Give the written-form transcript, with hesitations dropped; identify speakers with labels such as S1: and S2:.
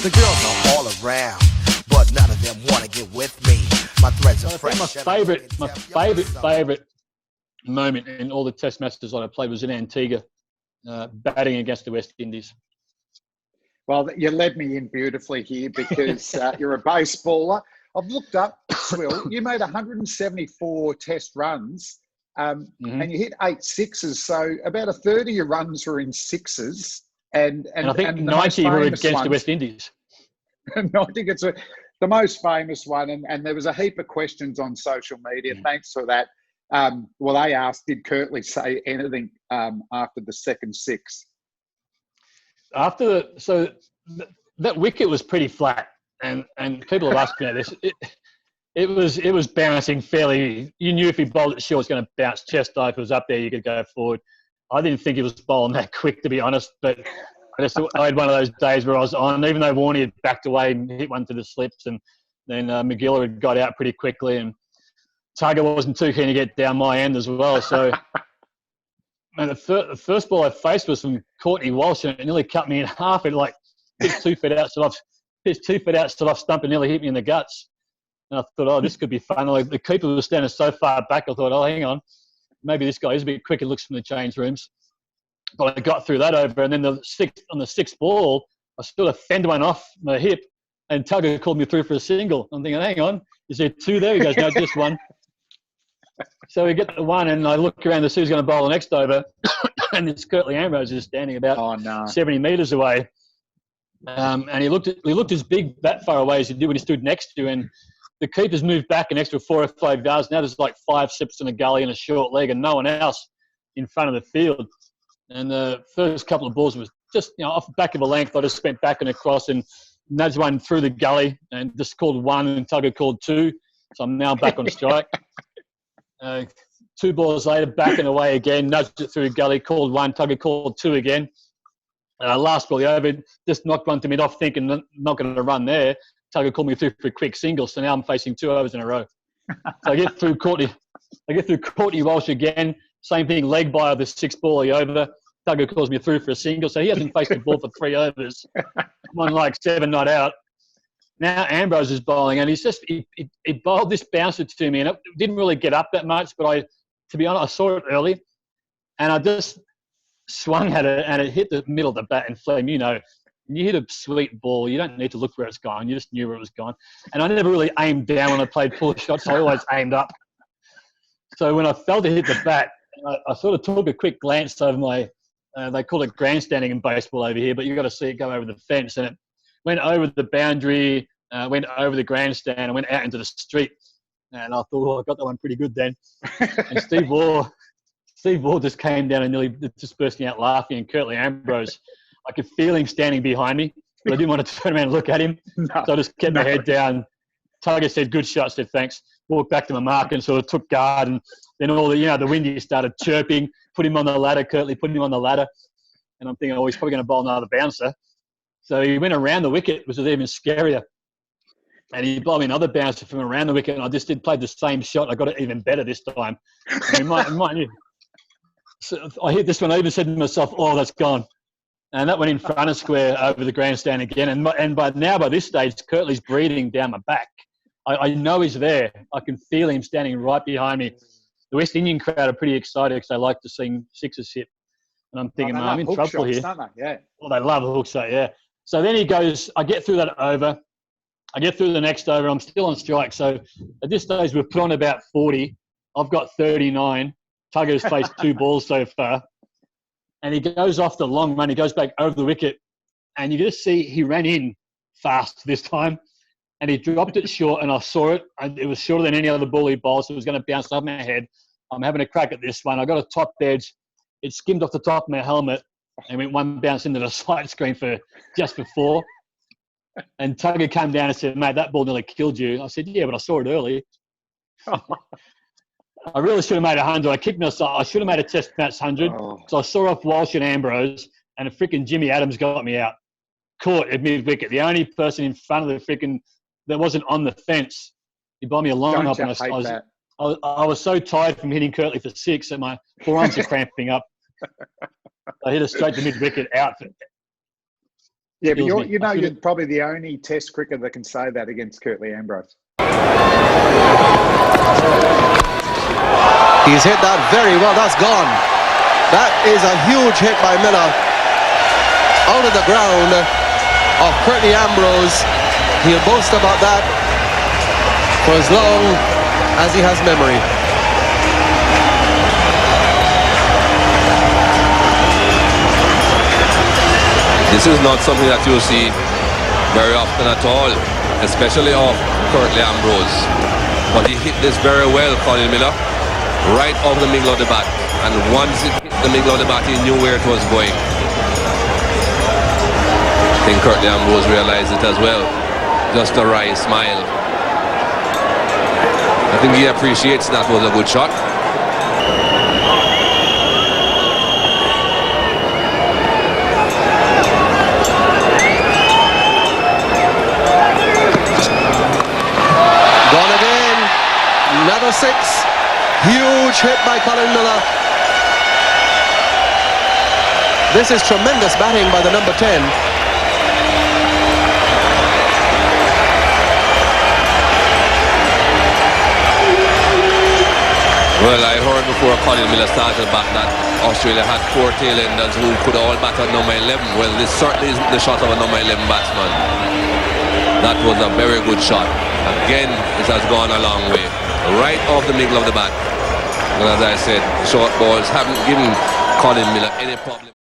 S1: The girls are all around, but none of them want to get with me. My threads are fresh.
S2: My favourite moment in all the Test matches that I played was in Antigua, batting against the West Indies.
S3: Well, you led me in beautifully here because you're a baseballer. I've looked up, Swill, you made 174 Test runs and you hit 8 sixes. So about a third of your runs were in sixes. And
S2: I think 90 were against the West Indies.
S3: I think it's the most famous one. And there was a heap of questions on social media. Thanks for that. Well, they asked, did Curtley say anything after the second six?
S2: That wicket was pretty flat, and people have asked me this. It was bouncing fairly. You knew if he bowled it short, it was going to bounce chest high. If it was up there, you could go forward. I didn't think he was bowling that quick, to be honest. But I had one of those days where I was on, even though Warney had backed away and hit one to the slips, and then McGillar had got out pretty quickly, and Tugger wasn't too keen to get down my end as well. So. And the first ball I faced was from Courtney Walsh, and it nearly cut me in half. It pitched 2 feet outside off stump and nearly hit me in the guts. And I thought, oh, this could be fun. The keeper was standing so far back, I thought, oh, hang on, maybe this guy is a bit quicker. Looks from the change rooms. But I got through that over, and then on the sixth ball, I sort of fended one off my hip, and Tugger called me through for a single. I'm thinking, hang on, is there 2 there? He goes, no, just 1. So we get the 1, and I look around to see who's going to bowl the next over, and it's Curtly Ambrose is standing about 70 metres away. And he looked as big that far away as he did when he stood next to you, and the keeper's moved back an extra 4 or 5 yards. Now there's like 5 sips in a gully and a short leg and no one else in front of the field. And the first couple of balls was just, off the back of a length. I just went back and across and nudged one through the gully and just called 1, and Tugger called 2. So I'm now back on strike. 2 balls later, back and away again, nudged it through the gully, called 1, Tugger called 2 again. Last ball over, just knocked one to mid off, thinking not going to run there. Tugger called me through for a quick single, so now I'm facing 2 overs in a row. So I get through Courtney Walsh again, same thing, leg by the 6th ball over. Tugger calls me through for a single, so he hasn't faced the ball for 3 overs. I'm on like 7 not out. Now Ambrose is bowling, and he bowled this bouncer to me, and it didn't really get up that much, but to be honest, I saw it early, and I just swung at it, and it hit the middle of the bat and Fleming. You hit a sweet ball, you don't need to look where it's gone, you just knew where it was gone. And I never really aimed down when I played pull shots, I always aimed up. So when I felt it hit the bat, I sort of took a quick glance over my, they call it grandstanding in baseball over here, but you've got to see it go over the fence, and it went over the boundary, went over the grandstand, and went out into the street. And I thought, I got that one pretty good then. And Steve Waugh just came down and nearly just bursting out laughing, and Curtly Ambrose, I could feel him standing behind me, but I didn't want to turn around and look at him. So I just kept my head down. Tugger said, good shot, said thanks. Walked back to my mark and sort of took guard, and then all the windy started chirping, put him on the ladder, Curtley put him on the ladder. And I'm thinking, he's probably going to bowl another bouncer. So he went around the wicket, which was even scarier. And he bowled me another bouncer from around the wicket, and I just played the same shot. I got it even better this time. So I hit this one, I even said to myself, oh, that's gone. And that went in front of square over the grandstand again. And by this stage, Curtley's breathing down my back. I know he's there. I can feel him standing right behind me. The West Indian crowd are pretty excited because they like to see sixes hit. And I'm thinking, I'm in trouble shots, here.
S3: Don't they? Yeah.
S2: Well, they love a hook shot, yeah. So then he goes, I get through that over. I get through the next over. I'm still on strike. So at this stage, we've put on about 40. I've got 39. Tugger's faced 2 balls so far. And he goes off the long run. He goes back over the wicket. And you just see he ran in fast this time. And he dropped it short, and I saw it. It was shorter than any other ball he bowled, so it was going to bounce off my head. I'm having a crack at this one. I got a top edge. It skimmed off the top of my helmet and went one bounce into the sight screen for 4. And Tugger came down and said, mate, that ball nearly killed you. I said, yeah, but I saw it early. I really should have made 100. I kicked myself. I should have made a test match 100. So I saw off Walsh and Ambrose, and a freaking Jimmy Adams got me out. Caught at mid-wicket. The only person in front of the freaking that wasn't on the fence. He bowled me a long hop, and I was so tired from hitting Curtley for 6 that my forearms are cramping up. I hit it straight to mid-wicket out.
S3: Yeah, but
S2: Kills me.
S3: you're probably the only Test cricketer that can say that against Curtly Ambrose.
S4: He's hit that very well. That's gone. That is a huge hit by Miller. Out of the ground of Curtley Ambrose. He'll boast about that for as long as he has memory.
S5: This is not something that you'll see very often at all, especially off Curtly Ambrose. But he hit this very well, Colin Miller, right off the middle of the bat. And once it hit the middle of the bat, he knew where it was going. I think Curtly Ambrose realized it as well. Just a wry smile. I think he appreciates that was a good shot.
S4: Gone again. Another 6. Huge hit by Colin Miller. This is tremendous batting by the number 10.
S5: Well, I heard before Colin Miller started back that Australia had 4 tail-enders who could all bat at number 11. Well, this certainly isn't the shot of a number 11 batsman. That was a very good shot. Again, it has gone a long way. Right off the middle of the bat. And as I said, short balls haven't given Colin Miller any problem.